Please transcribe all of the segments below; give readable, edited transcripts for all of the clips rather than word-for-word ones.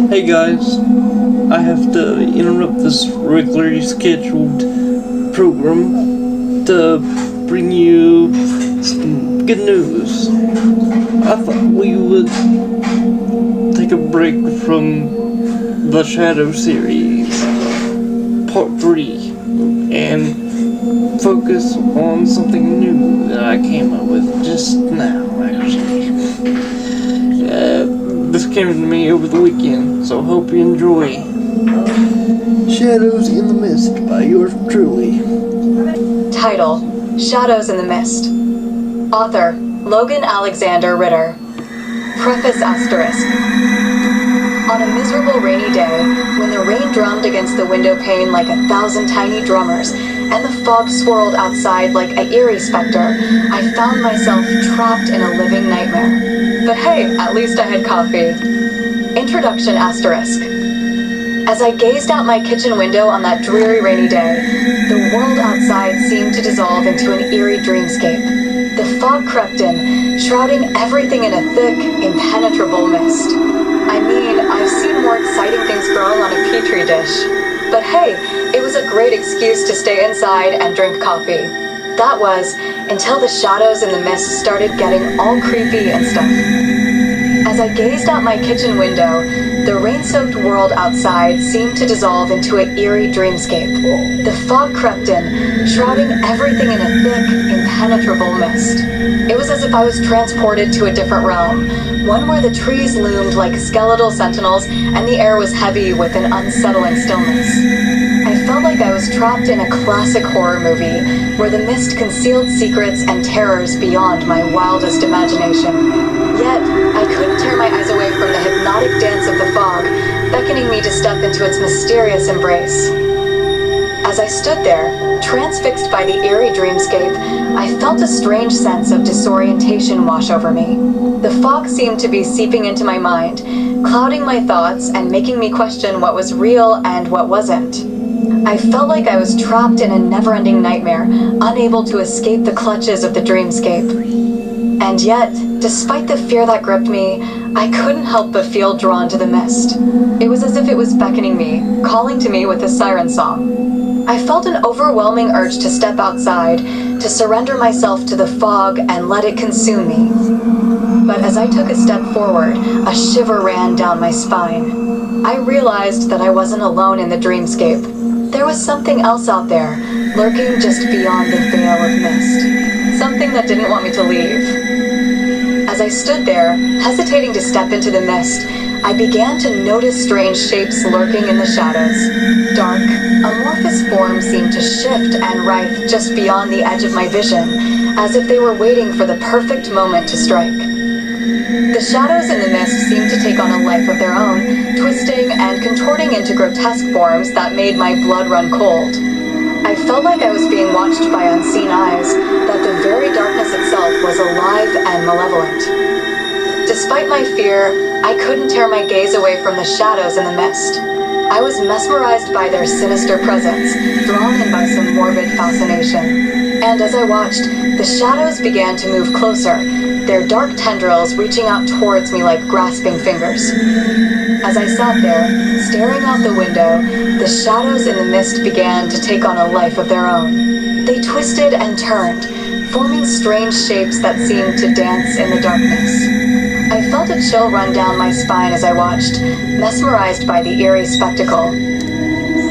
Hey guys, I have to interrupt this regularly scheduled program to bring you some good news. I thought we would take a break from the Shadow series, part 3, and focus on something new that I came up with just now, actually. This came to me over the weekend, so hope you enjoy Shadows in the Mist by yours truly. Title: Shadows in the Mist. Author: Logan Alexander Ritter. Preface asterisk. On a miserable rainy day, when the rain drummed against the window pane like 1,000 tiny drummers, and the fog swirled outside like an eerie specter, I found myself trapped in a living nightmare. But hey, at least I had coffee. Introduction asterisk. As I gazed out my kitchen window on that dreary rainy day, the world outside seemed to dissolve into an eerie dreamscape. The fog crept in, shrouding everything in a thick, impenetrable mist. I mean, I've seen more exciting things growing on a petri dish. But hey, it was a great excuse to stay inside and drink coffee. That was, until the shadows in the mist started getting all creepy and stuff. As I gazed out my kitchen window, the rain-soaked world outside seemed to dissolve into an eerie dreamscape. The fog crept in, shrouding everything in a thick, impenetrable mist. It was as if I was transported to a different realm, one where the trees loomed like skeletal sentinels and the air was heavy with an unsettling stillness. I felt like I was trapped in a classic horror movie, where the mist concealed secrets and terrors beyond my wildest imagination. Yet, I couldn't tear my eyes away from the hypnotic dance of the fog, beckoning me to step into its mysterious embrace. As I stood there, transfixed by the eerie dreamscape, I felt a strange sense of disorientation wash over me. The fog seemed to be seeping into my mind, clouding my thoughts and making me question what was real and what wasn't. I felt like I was trapped in a never-ending nightmare, unable to escape the clutches of the dreamscape. And yet, despite the fear that gripped me, I couldn't help but feel drawn to the mist. It was as if it was beckoning me, calling to me with a siren song. I felt an overwhelming urge to step outside, to surrender myself to the fog and let it consume me. But as I took a step forward, a shiver ran down my spine. I realized that I wasn't alone in the dreamscape. There was something else out there, lurking just beyond the veil of mist. Something that didn't want me to leave. As I stood there, hesitating to step into the mist, I began to notice strange shapes lurking in the shadows. Dark, amorphous forms seemed to shift and writhe just beyond the edge of my vision, as if they were waiting for the perfect moment to strike. The shadows in the mist seemed to take on a life of their own, twisting and contorting into grotesque forms that made my blood run cold. I felt like I was being watched by unseen eyes, that the very darkness itself was alive and malevolent. Despite my fear, I couldn't tear my gaze away from the shadows in the mist. I was mesmerized by their sinister presence, drawn in by some morbid fascination. And as I watched, the shadows began to move closer, their dark tendrils reaching out towards me like grasping fingers. As I sat there, staring out the window, the shadows in the mist began to take on a life of their own. They twisted and turned, forming strange shapes that seemed to dance in the darkness. I felt a chill run down my spine as I watched, mesmerized by the eerie spectacle.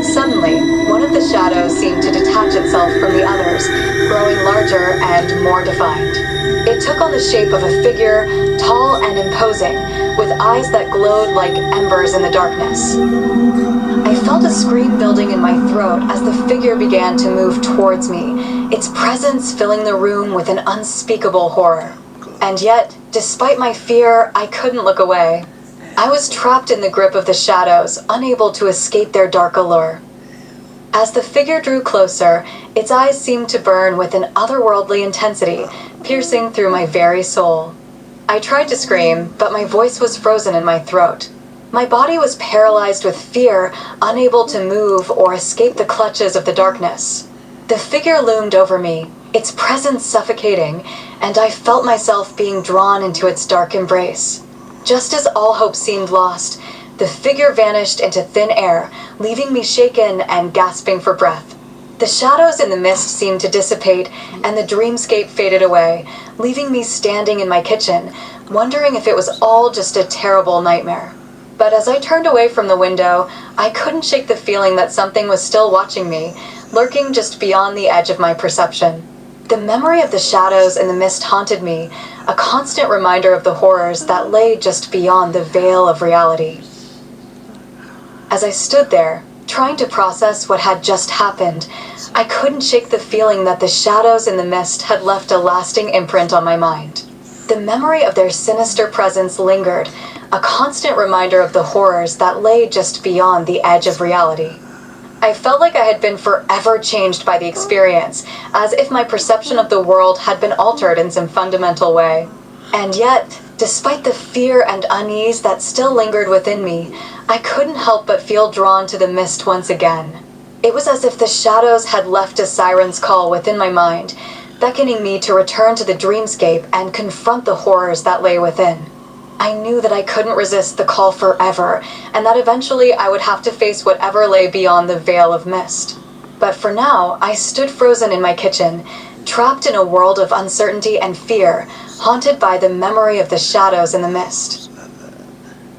Suddenly, one of the shadows seemed to detach itself from the others, growing larger and more defined. It took on the shape of a figure, tall and imposing, with eyes that glowed like embers in the darkness. I felt a scream building in my throat as the figure began to move towards me, its presence filling the room with an unspeakable horror. And yet, despite my fear, I couldn't look away. I was trapped in the grip of the shadows, unable to escape their dark allure. As the figure drew closer, its eyes seemed to burn with an otherworldly intensity, piercing through my very soul. I tried to scream, but my voice was frozen in my throat. My body was paralyzed with fear, unable to move or escape the clutches of the darkness. The figure loomed over me, its presence suffocating, and I felt myself being drawn into its dark embrace. Just as all hope seemed lost, The figure vanished into thin air, leaving me shaken and gasping for breath. The shadows in the mist seemed to dissipate, and the dreamscape faded away, leaving me standing in my kitchen, wondering if it was all just a terrible nightmare. But as I turned away from the window, I couldn't shake the feeling that something was still watching me, lurking just beyond the edge of my perception. The memory of the shadows in the mist haunted me, a constant reminder of the horrors that lay just beyond the veil of reality. As I stood there, trying to process what had just happened, I couldn't shake the feeling that the shadows in the mist had left a lasting imprint on my mind. The memory of their sinister presence lingered, a constant reminder of the horrors that lay just beyond the edge of reality. I felt like I had been forever changed by the experience, as if my perception of the world had been altered in some fundamental way. And yet, despite the fear and unease that still lingered within me, I couldn't help but feel drawn to the mist once again. It was as if the shadows had left a siren's call within my mind, beckoning me to return to the dreamscape and confront the horrors that lay within. I knew that I couldn't resist the call forever, and that eventually I would have to face whatever lay beyond the veil of mist. But for now, I stood frozen in my kitchen, trapped in a world of uncertainty and fear, haunted by the memory of the shadows in the mist.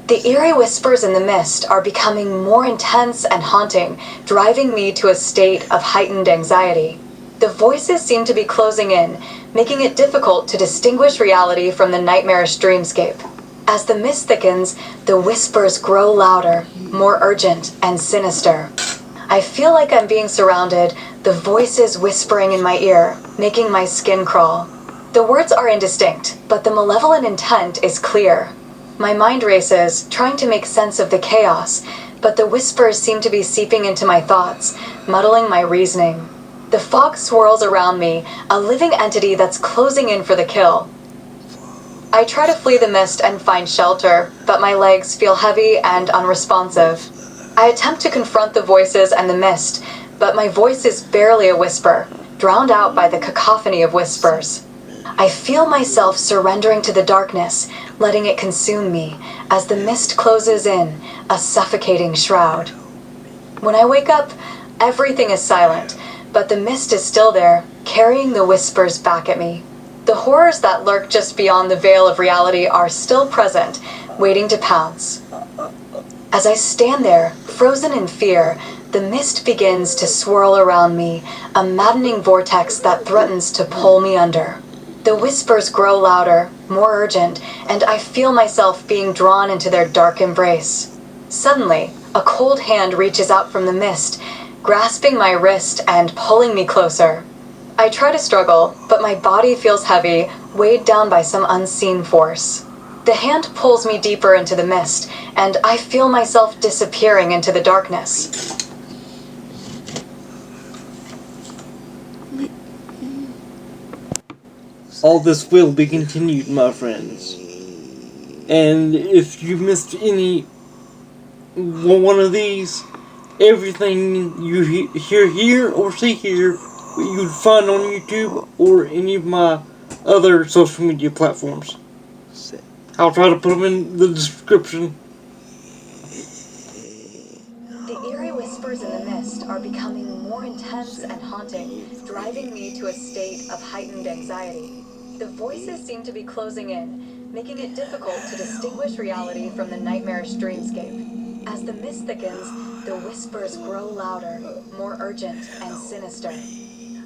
The eerie whispers in the mist are becoming more intense and haunting, driving me to a state of heightened anxiety. The voices seem to be closing in, making it difficult to distinguish reality from the nightmarish dreamscape. As the mist thickens, the whispers grow louder, more urgent and sinister. I feel like I'm being surrounded, the voices whispering in my ear, making my skin crawl. The words are indistinct, but the malevolent intent is clear. My mind races, trying to make sense of the chaos, but the whispers seem to be seeping into my thoughts, muddling my reasoning. The fog swirls around me, a living entity that's closing in for the kill. I try to flee the mist and find shelter, but my legs feel heavy and unresponsive. I attempt to confront the voices and the mist, but my voice is barely a whisper, drowned out by the cacophony of whispers. I feel myself surrendering to the darkness, letting it consume me, as the mist closes in, a suffocating shroud. When I wake up, everything is silent, but the mist is still there, carrying the whispers back at me. The horrors that lurk just beyond the veil of reality are still present, waiting to pounce. As I stand there, frozen in fear, the mist begins to swirl around me, a maddening vortex that threatens to pull me under. The whispers grow louder, more urgent, and I feel myself being drawn into their dark embrace. Suddenly, a cold hand reaches out from the mist, grasping my wrist and pulling me closer. I try to struggle, but my body feels heavy, weighed down by some unseen force. The hand pulls me deeper into the mist, and I feel myself disappearing into the darkness. All this will be continued, my friends. And if you missed any one of these, everything you hear here or see here, you'd find on YouTube or any of my other social media platforms. I'll try to put them in the description. The eerie whispers in the mist are becoming more intense and haunting, driving me to a state of heightened anxiety. The voices seem to be closing in, making it difficult to distinguish reality from the nightmarish dreamscape. As the mist thickens, the whispers grow louder, more urgent and sinister.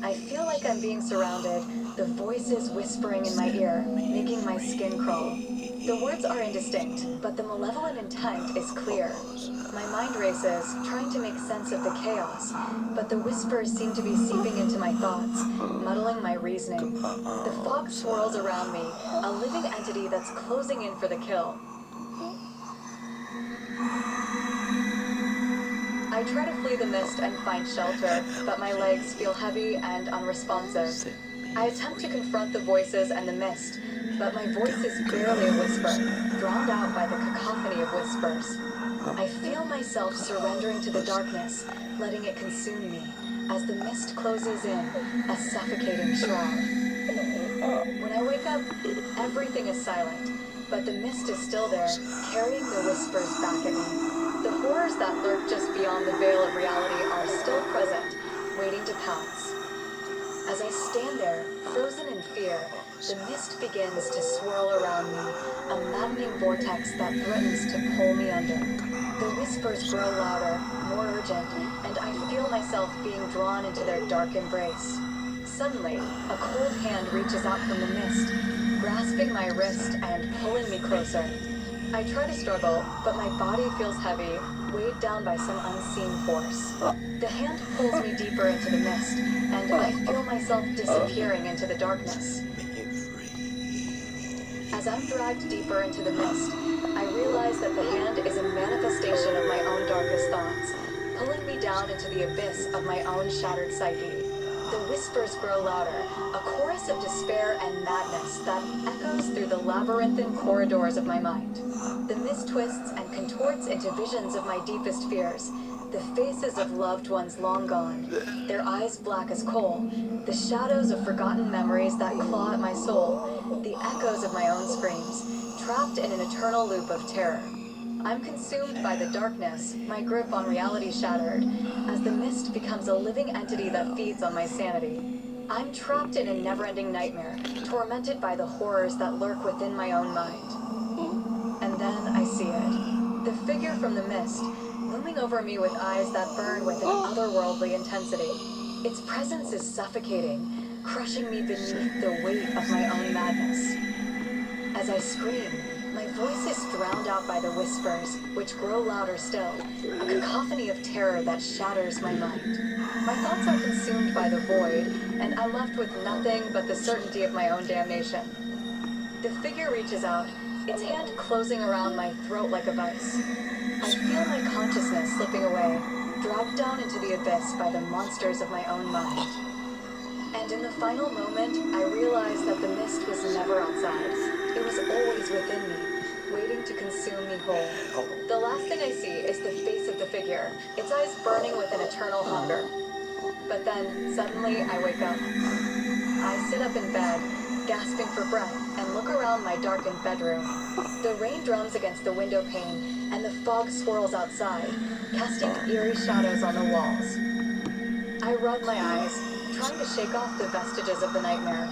I feel like I'm being surrounded, the voices whispering in my ear, making my skin crawl. The words are indistinct, but the malevolent intent is clear. My mind races, trying to make sense of the chaos, but the whispers seem to be seeping into my thoughts, muddling my reasoning. The fog swirls around me, a living entity that's closing in for the kill. I try to flee the mist and find shelter, but my legs feel heavy and unresponsive. I attempt to confront the voices and the mist, but my voice is barely a whisper, drowned out by the cacophony of whispers. I feel myself surrendering to the darkness, letting it consume me, as the mist closes in, a suffocating shroud. When I wake up, everything is silent, but the mist is still there, carrying the whispers back at me. beyond the veil of reality are still present, waiting to pounce. As I stand there, frozen in fear, the mist begins to swirl around me, a maddening vortex that threatens to pull me under. The whispers grow louder, more urgent, and I feel myself being drawn into their dark embrace. Suddenly, a cold hand reaches out from the mist, grasping my wrist and pulling me closer. I try to struggle, but my body feels heavy, weighed down by some unseen force. The hand pulls me deeper into the mist, and I feel myself disappearing into the darkness. As I'm dragged deeper into the mist, I realize that the hand is a manifestation of my own darkest thoughts, pulling me down into the abyss of my own shattered psyche. The whispers grow louder, a chorus of despair and madness that echoes through the labyrinthine corridors of my mind. The mist twists and contorts into visions of my deepest fears, the faces of loved ones long gone, their eyes black as coal, the shadows of forgotten memories that claw at my soul, the echoes of my own screams, trapped in an eternal loop of terror. I'm consumed by the darkness, my grip on reality shattered, as the mist becomes a living entity that feeds on my sanity. I'm trapped in a never-ending nightmare, tormented by the horrors that lurk within my own mind. And then I see it. The figure from the mist, looming over me with eyes that burn with an otherworldly intensity. Its presence is suffocating, crushing me beneath the weight of my own madness. As I scream, my voice is drowned out by the whispers, which grow louder still, a cacophony of terror that shatters my mind. My thoughts are consumed by the void, and I'm left with nothing but the certainty of my own damnation. The figure reaches out, its hand closing around my throat like a vice. I feel my consciousness slipping away, dragged down into the abyss by the monsters of my own mind. And in the final moment, I realized that the mist was never outside. It was always within me, waiting to consume me whole. The last thing I see is the face of the figure, its eyes burning with an eternal hunger. But then, suddenly, I wake up. I sit up in bed, gasping for breath, and look around my darkened bedroom. The rain drums against the window pane, and the fog swirls outside, casting eerie shadows on the walls. I rub my eyes, trying to shake off the vestiges of the nightmare.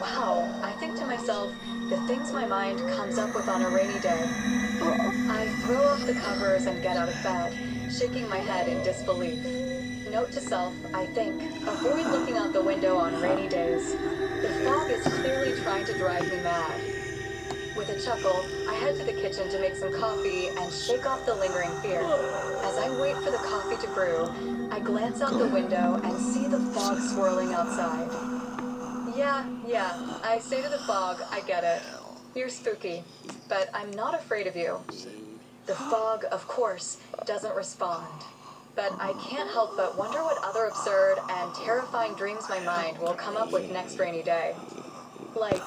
Wow, I think to myself, the things my mind comes up with on a rainy day. I throw off the covers and get out of bed, shaking my head in disbelief. Note to self, I think, avoid looking out the window on rainy days. The fog is clearly trying to drive me mad. With a chuckle, I head to the kitchen to make some coffee and shake off the lingering fear. As I wait for the coffee to brew, I glance out the window and see the fog swirling outside. Yeah, I say to the fog, I get it. You're spooky, but I'm not afraid of you. The fog, of course, doesn't respond. But I can't help but wonder what other absurd and terrifying dreams my mind will come up with next rainy day. Like,